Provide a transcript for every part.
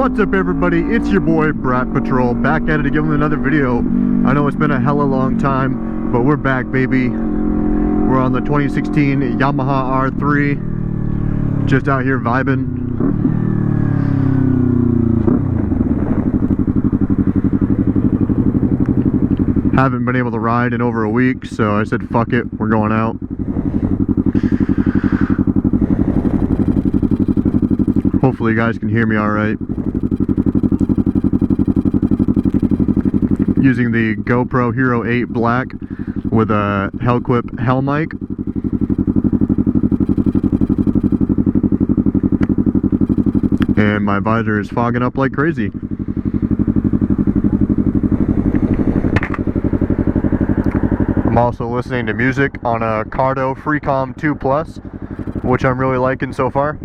What's up, everybody? It's your boy Brat Patrol, back at it again with another video. I know it's been a hella long time, but we're back, baby. We're on the 2016 Yamaha R3, just out here vibing. Haven't been able to ride in over a week, so I said fuck it, we're going out. Hopefully you guys can hear me alright. Using the Gopro Hero Black with a Helequip Helmic. And my visor is fogging up like crazy. I'm also listening to music on a Cardo Freecom 2 Plus, which I'm really liking so far.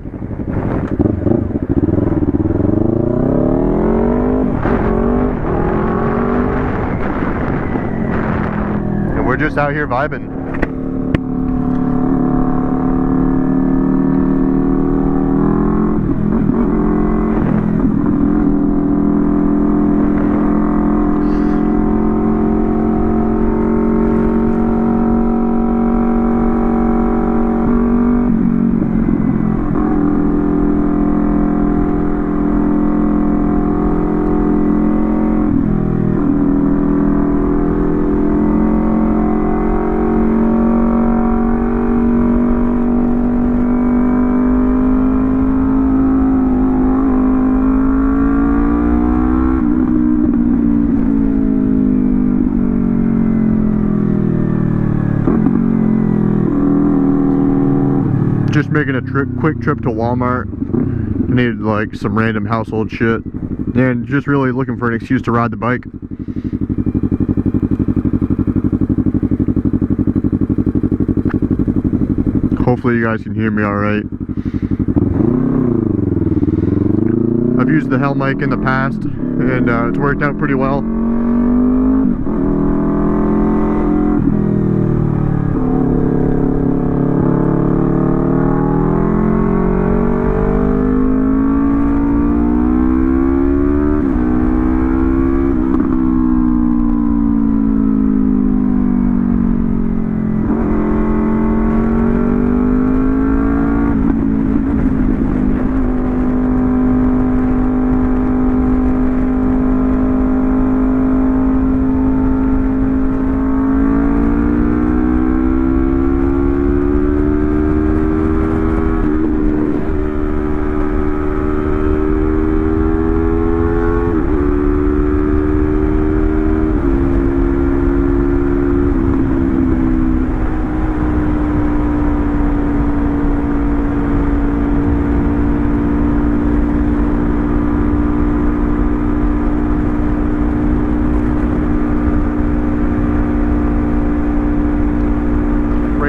And we're just out here vibing. Just making a quick trip to Walmart. I needed like some random household shit, and just really looking for an excuse to ride the bike. Hopefully you guys can hear me alright. I've used the Helmic in the past, and it's worked out pretty well.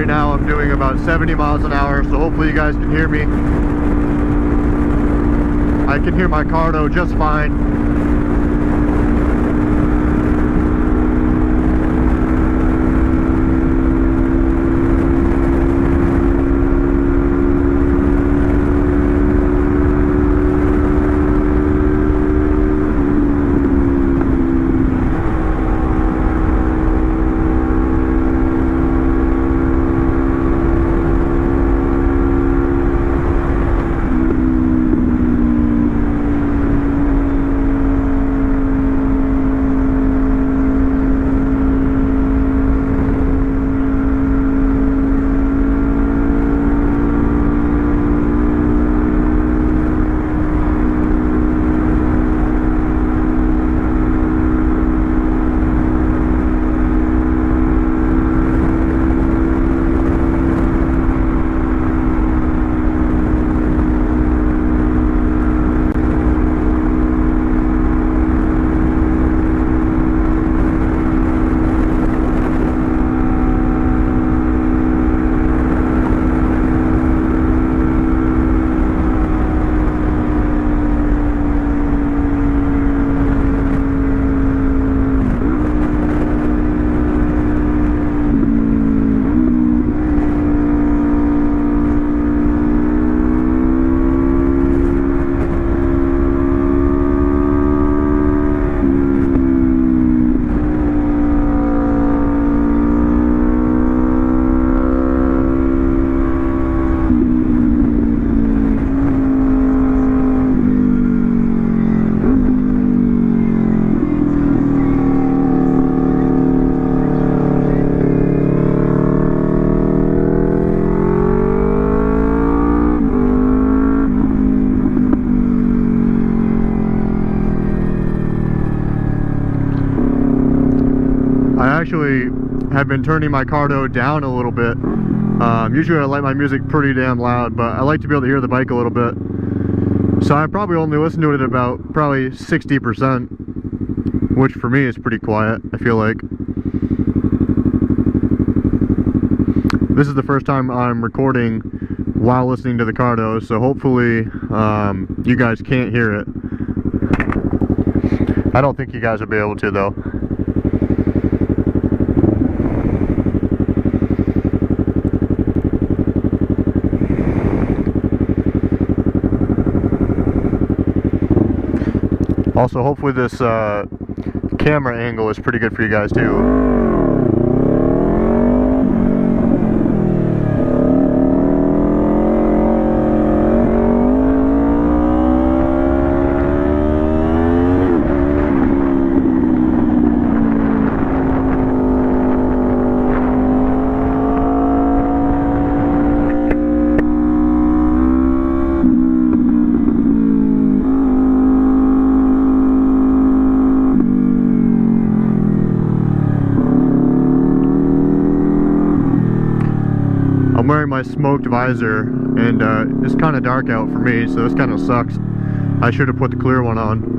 Now I'm doing about 70 miles an hour, so hopefully you guys can hear me. I can hear my Cardo just fine. actually have been turning my Cardo down a little bit. Usually I like my music pretty damn loud, but I like to be able to hear the bike a little bit. So I probably only listen to it at about probably 60%, which for me is pretty quiet, I feel like. This is the first time I'm recording while listening to the Cardo, so hopefully you guys can't hear it. I don't think you guys will be able to though. Also, hopefully this camera angle is pretty good for you guys too. I'm wearing my smoked visor, and it's kind of dark out for me, so this kind of sucks. I should have put the clear one on.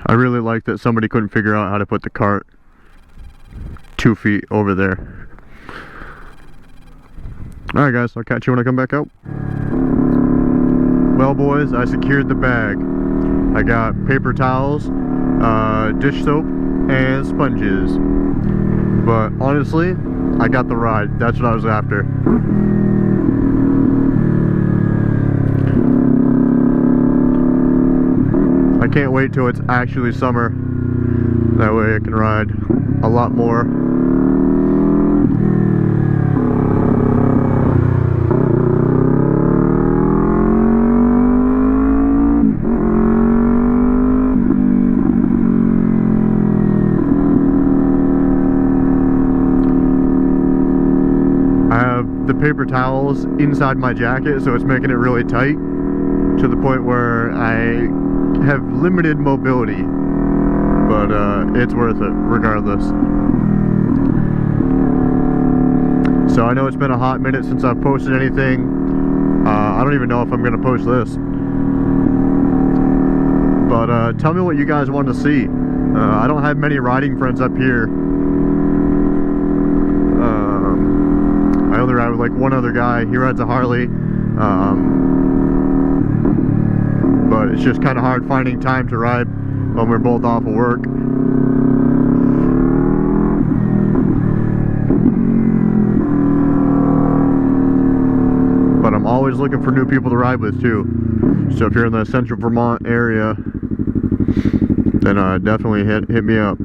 I really like that somebody couldn't figure out how to put the cart 2 feet over there. Alright guys, I'll catch you when I come back out. Well boys, I secured the bag. I got paper towels, dish soap, and sponges. But honestly, I got the ride. That's what I was after. I can't wait till it's actually summer. That way I can ride a lot more. I have the paper towels inside my jacket, so it's making it really tight to the point where I have limited mobility, but it's worth it regardless. So I know it's been a hot minute since I've posted anything. I don't even know if I'm gonna post this, but tell me what you guys want to see. I don't have many riding friends up here. I only ride with like one other guy. He rides a Harley. But it's just kind of hard finding time to ride when we're both off of work. But I'm always looking for new people to ride with too. So if you're in the central Vermont area, then definitely hit me up.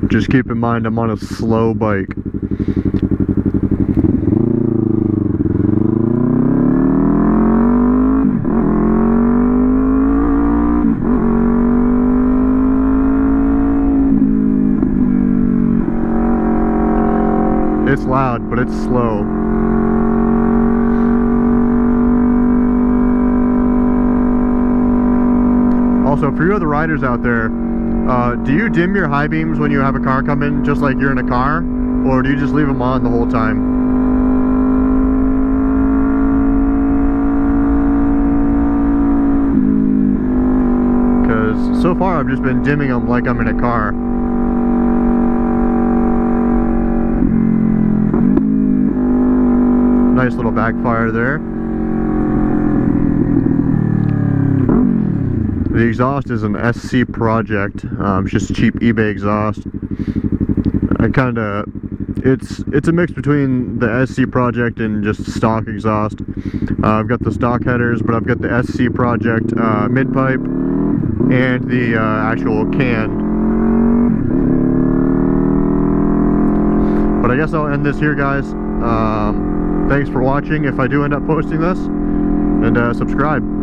Just keep in mind I'm on a slow bike. It's loud, but it's slow. Also, for you other riders out there, do you dim your high beams when you have a car come in, just like you're in a car? Or do you just leave them on the whole time? Because so far I've just been dimming them like I'm in a car. Nice little backfire there. The exhaust is an SC Project. It's just cheap eBay exhaust. It's a mix between the SC Project and just stock exhaust. I've got the stock headers, but I've got the SC Project mid pipe and the actual can. But I guess I'll end this here, guys. Thanks for watching if I do end up posting this, and subscribe.